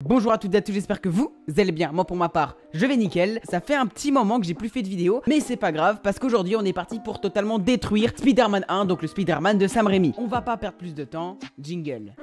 Bonjour à toutes et à tous, j'espère que vous allez bien. Moi pour ma part, je vais nickel. Ça fait un petit moment que j'ai plus fait de vidéo, mais c'est pas grave parce qu'aujourd'hui on est parti pour totalement détruire Spider-Man 1, donc le Spider-Man de Sam Raimi. On va pas perdre plus de temps, jingle.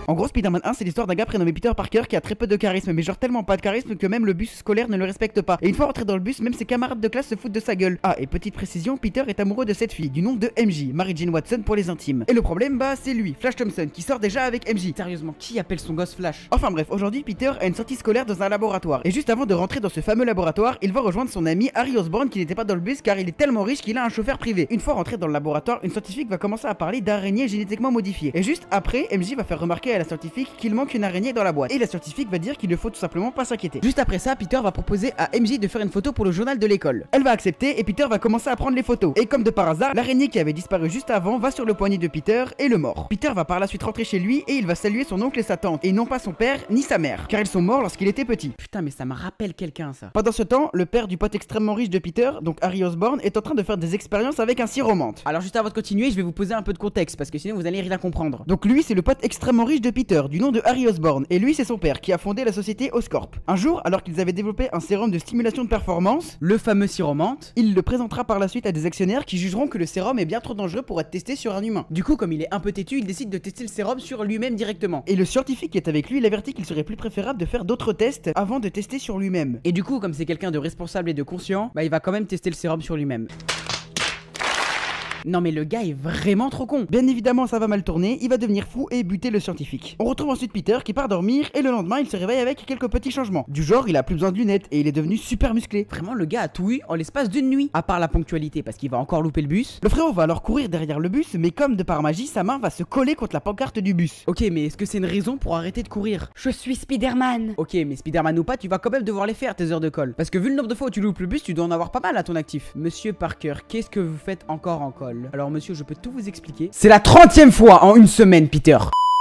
En gros, Spider-Man 1, c'est l'histoire d'un gars prénommé Peter Parker qui a très peu de charisme, mais genre tellement pas de charisme que même le bus scolaire ne le respecte pas. Et une fois rentré dans le bus, même ses camarades de classe se foutent de sa gueule. Ah, et petite précision, Peter est amoureux de cette fille, du nom de MJ, Mary Jane Watson pour les intimes. Et le problème, bah, c'est lui, Flash Thompson, qui sort déjà avec MJ. Sérieusement, qui appelle son gosse Flash? Enfin bref, aujourd'hui, Peter a une sortie scolaire dans un laboratoire. Et juste avant de rentrer dans ce fameux laboratoire, il va rejoindre son ami Harry Osborn qui n'était pas dans le bus car il est tellement riche qu'il a un chauffeur privé. Une fois rentré dans le laboratoire, une scientifique va commencer à parler d'araignées génétiquement modifiées. Et juste après, MJ va faire remarquer à la scientifique qu'il manque une araignée dans la boîte. Et la scientifique va dire qu'il ne faut tout simplement pas s'inquiéter. Juste après ça, Peter va proposer à MJ de faire une photo pour le journal de l'école. Elle va accepter et Peter va commencer à prendre les photos. Et comme de par hasard, l'araignée qui avait disparu juste avant va sur le poignet de Peter et le mord. Peter va par la suite rentrer chez lui et il va saluer son oncle et sa tante, et non pas son père ni sa mère, car ils sont morts lorsqu'il était petit. Putain, mais ça me rappelle quelqu'un ça. Pendant ce temps, le père du pote extrêmement riche de Peter, donc Harry Osborn, est en train de faire des expériences avec un siromante. Alors juste avant de continuer, je vais vous poser un peu de contexte parce que sinon vous allez rien comprendre. Donc lui, c'est le pote extrêmement riche de Peter, du nom de Harry Osborn, et lui c'est son père qui a fondé la société Oscorp. Un jour, alors qu'ils avaient développé un sérum de stimulation de performance, le fameux siromante, il le présentera par la suite à des actionnaires qui jugeront que le sérum est bien trop dangereux pour être testé sur un humain. Du coup, comme il est un peu têtu, il décide de tester le sérum sur lui-même directement. Et le scientifique qui est avec lui l'avertit qu'il serait plus préférable de faire d'autres tests avant de tester sur lui-même. Et du coup, comme c'est quelqu'un de responsable et de conscient, bah il va quand même tester le sérum sur lui-même. Non mais le gars est vraiment trop con. Bien évidemment ça va mal tourner, il va devenir fou et buter le scientifique. On retrouve ensuite Peter qui part dormir et le lendemain il se réveille avec quelques petits changements. Du genre il a plus besoin de lunettes et il est devenu super musclé. Vraiment le gars a tout eu en l'espace d'une nuit. À part la ponctualité parce qu'il va encore louper le bus. Le frérot va alors courir derrière le bus mais comme de par magie sa main va se coller contre la pancarte du bus. Ok mais est-ce que c'est une raison pour arrêter de courir? Je suis Spider-Man. Ok mais Spider-Man ou pas tu vas quand même devoir les faire tes heures de colle. Parce que vu le nombre de fois où tu loupes le bus tu dois en avoir pas mal à ton actif. Monsieur Parker, qu'est-ce que vous faites encore en colle? Alors monsieur je peux tout vous expliquer. C'est la 30e fois en une semaine, Peter.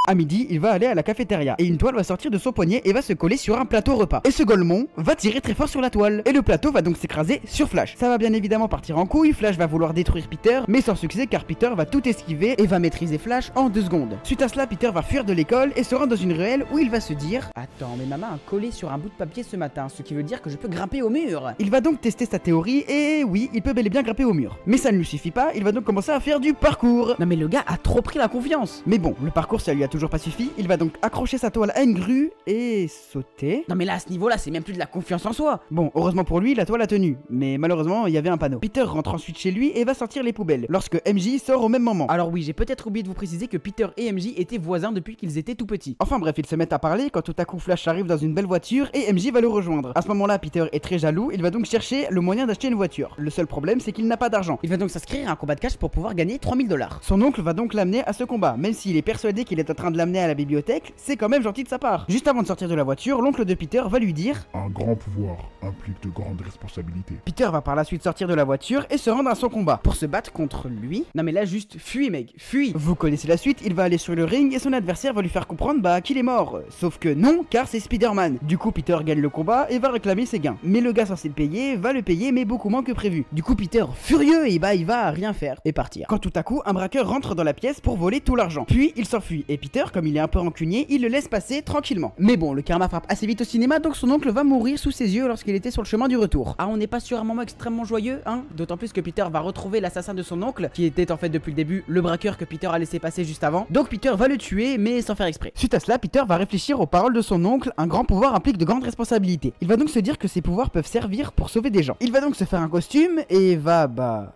À midi, il va aller à la cafétéria et une toile va sortir de son poignet et va se coller sur un plateau repas. Et ce golemon va tirer très fort sur la toile et le plateau va donc s'écraser sur Flash. Ça va bien évidemment partir en couille, Flash va vouloir détruire Peter, mais sans succès car Peter va tout esquiver et va maîtriser Flash en 2 secondes. Suite à cela, Peter va fuir de l'école et se rendre dans une ruelle où il va se dire: attends, mais maman a collé sur un bout de papier ce matin, ce qui veut dire que je peux grimper au mur. Il va donc tester sa théorie et oui, il peut bel et bien grimper au mur. Mais ça ne lui suffit pas, il va donc commencer à faire du parcours. Non mais le gars a trop pris la confiance. Mais bon, le parcours ça lui a toujours pas suffi, il va donc accrocher sa toile à une grue et sauter. Non mais là à ce niveau là c'est même plus de la confiance en soi. Bon heureusement pour lui la toile a tenu, mais malheureusement il y avait un panneau. Peter rentre ensuite chez lui et va sortir les poubelles lorsque MJ sort au même moment. Alors oui j'ai peut-être oublié de vous préciser que Peter et MJ étaient voisins depuis qu'ils étaient tout petits. Enfin bref ils se mettent à parler quand tout à coup Flash arrive dans une belle voiture et MJ va le rejoindre. À ce moment là Peter est très jaloux, il va donc chercher le moyen d'acheter une voiture. Le seul problème c'est qu'il n'a pas d'argent. Il va donc s'inscrire à un combat de cash pour pouvoir gagner 3000 $. Son oncle va donc l'amener à ce combat, même s'il est persuadé qu'il est en train de l'amener à la bibliothèque. C'est quand même gentil de sa part. Juste avant de sortir de la voiture, l'oncle de Peter va lui dire: un grand pouvoir implique de grandes responsabilités. Peter va par la suite sortir de la voiture et se rendre à son combat pour se battre contre lui. Non mais là juste fuis mec, fuis. Vous connaissez la suite, il va aller sur le ring et son adversaire va lui faire comprendre qu'il est mort. Sauf que non, car c'est Spider-Man. Du coup Peter gagne le combat et va réclamer ses gains. Mais le gars censé le payer va le payer mais beaucoup moins que prévu. Du coup Peter furieux et il va rien faire et partir. Quand tout à coup un braqueur rentre dans la pièce pour voler tout l'argent. Puis il s'enfuit et Peter comme il est un peu rancunier, il le laisse passer tranquillement. Mais bon, le karma frappe assez vite au cinéma, donc son oncle va mourir sous ses yeux lorsqu'il était sur le chemin du retour. Ah, on n'est pas sur un moment extrêmement joyeux, hein? D'autant plus que Peter va retrouver l'assassin de son oncle, qui était en fait depuis le début le braqueur que Peter a laissé passer juste avant. Donc Peter va le tuer, mais sans faire exprès. Suite à cela, Peter va réfléchir aux paroles de son oncle, un grand pouvoir implique de grandes responsabilités. Il va donc se dire que ses pouvoirs peuvent servir pour sauver des gens. Il va donc se faire un costume et va,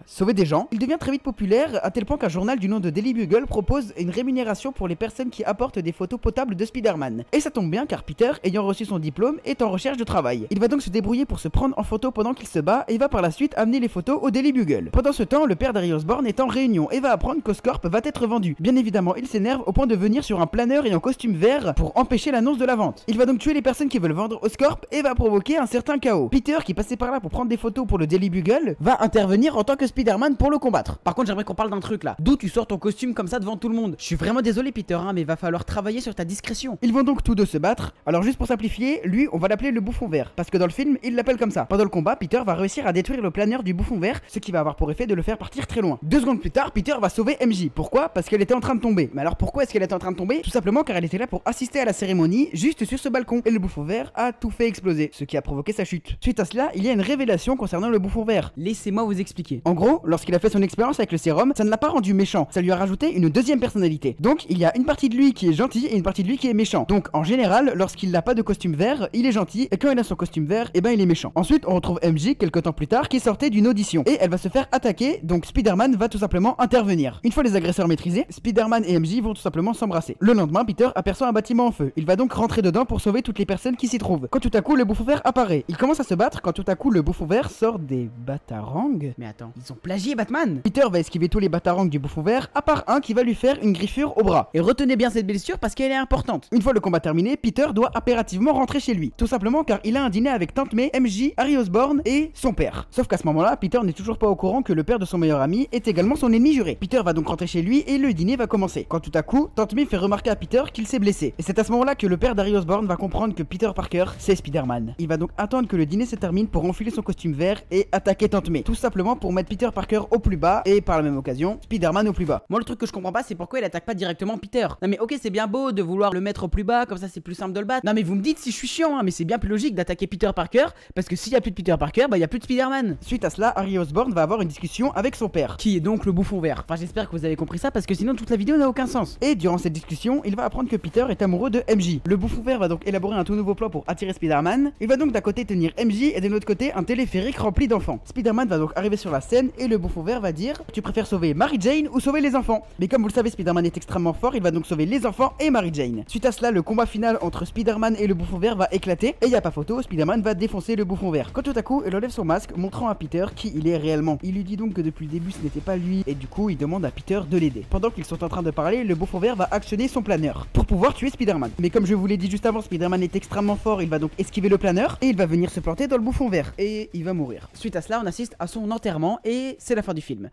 sauver des gens. Il devient très vite populaire, à tel point qu'un journal du nom de Daily Bugle propose une rémunération pour les personnes qui apportent des photos potables de Spider-Man. Et ça tombe bien car Peter, ayant reçu son diplôme, est en recherche de travail. Il va donc se débrouiller pour se prendre en photo pendant qu'il se bat et va par la suite amener les photos au Daily Bugle. Pendant ce temps, le père d'Harry Osborn est en réunion et va apprendre qu'Oscorp va être vendu. Bien évidemment, il s'énerve au point de venir sur un planeur et en costume vert pour empêcher l'annonce de la vente. Il va donc tuer les personnes qui veulent vendre Oscorp et va provoquer un certain chaos. Peter, qui passait par là pour prendre des photos pour le Daily Bugle, va intervenir en tant que Spider-Man pour le combattre. Par contre, j'aimerais qu'on parle d'un truc là. D'où tu sors ton costume comme ça devant tout le monde? Je suis vraiment désolé Peter, mais va falloir travailler sur ta discrétion. Ils vont donc tous deux se battre. Alors juste pour simplifier, lui on va l'appeler le bouffon vert, parce que dans le film il l'appelle comme ça. Pendant le combat, Peter va réussir à détruire le planeur du bouffon vert, ce qui va avoir pour effet de le faire partir très loin. 2 secondes plus tard, Peter va sauver MJ. Pourquoi? Parce qu'elle était en train de tomber. Mais alors pourquoi est-ce qu'elle était en train de tomber? Tout simplement car elle était là pour assister à la cérémonie, juste sur ce balcon. Et le bouffon vert a tout fait exploser, ce qui a provoqué sa chute. Suite à cela, il y a une révélation concernant le bouffon vert. Laissez-moi vous expliquer. En gros, lorsqu'il a fait son expérience avec le sérum, ça ne l'a pas rendu méchant, ça lui a rajouté une deuxième personnalité. Donc il y a une partie de lui qui est gentil et une partie de lui qui est méchant. Donc en général, lorsqu'il n'a pas de costume vert, il est gentil, et quand il a son costume vert, et ben il est méchant. Ensuite, on retrouve MJ quelques temps plus tard qui sortait d'une audition et elle va se faire attaquer, donc Spider-Man va tout simplement intervenir. Une fois les agresseurs maîtrisés, Spider-Man et MJ vont tout simplement s'embrasser. Le lendemain, Peter aperçoit un bâtiment en feu. Il va donc rentrer dedans pour sauver toutes les personnes qui s'y trouvent. Quand tout à coup le bouffon vert apparaît, il commence à se battre quand tout à coup le bouffon vert sort des batarangs. Mais attends, ils ont plagié Batman. Peter va esquiver tous les batarangs du bouffon vert, à part un qui va lui faire une griffure au bras. Et retenez bien cette blessure parce qu'elle est importante. Une fois le combat terminé, Peter doit impérativement rentrer chez lui. Tout simplement car il a un dîner avec Tante May, MJ, Harry Osborn et son père. Sauf qu'à ce moment-là, Peter n'est toujours pas au courant que le père de son meilleur ami est également son ennemi juré. Peter va donc rentrer chez lui et le dîner va commencer. Quand tout à coup, Tante May fait remarquer à Peter qu'il s'est blessé. Et c'est à ce moment-là que le père d'Harry Osborn va comprendre que Peter Parker, c'est Spider-Man. Il va donc attendre que le dîner se termine pour enfiler son costume vert et attaquer Tante May. Tout simplement pour mettre Peter Parker au plus bas et par la même occasion, Spider-Man au plus bas. Moi le truc que je comprends pas c'est pourquoi il attaque pas directement Peter. Non mais ok c'est bien beau de vouloir le mettre au plus bas, comme ça c'est plus simple de le battre. Non mais vous me dites si je suis chiant hein, mais c'est bien plus logique d'attaquer Peter Parker parce que s'il y a plus de Peter Parker, bah il y a plus de Spider-Man. Suite à cela, Harry Osborn va avoir une discussion avec son père, qui est donc le bouffon vert. Enfin j'espère que vous avez compris ça parce que sinon toute la vidéo n'a aucun sens. Et durant cette discussion, il va apprendre que Peter est amoureux de MJ. Le bouffon vert va donc élaborer un tout nouveau plan pour attirer Spider-Man. Il va donc d'un côté tenir MJ et de l'autre côté un téléphérique rempli d'enfants. Spider-Man va donc arriver sur la scène et le bouffon vert va dire: tu préfères sauver Mary Jane ou sauver les enfants? Mais comme vous le savez, Spider-Man est extrêmement fort, il va donc sauver les enfants et Mary Jane. Suite à cela, le combat final entre Spider-Man et le bouffon vert va éclater et y a pas photo, Spider-Man va défoncer le bouffon vert. Quand tout à coup, il enlève son masque, montrant à Peter qui il est réellement. Il lui dit donc que depuis le début ce n'était pas lui et du coup il demande à Peter de l'aider. Pendant qu'ils sont en train de parler, le bouffon vert va actionner son planeur pour pouvoir tuer Spider-Man. Mais comme je vous l'ai dit juste avant, Spider-Man est extrêmement fort, il va donc esquiver le planeur et il va venir se planter dans le bouffon vert et il va mourir. Suite à cela, on assiste à son enterrement et c'est la fin du film.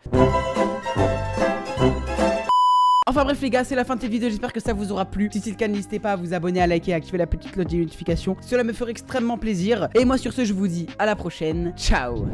Enfin bref les gars, c'est la fin de cette vidéo, j'espère que ça vous aura plu. Si c'est le cas, n'hésitez pas à vous abonner, à liker, à activer la petite cloche de notification. Cela me ferait extrêmement plaisir. Et moi sur ce, je vous dis à la prochaine. Ciao.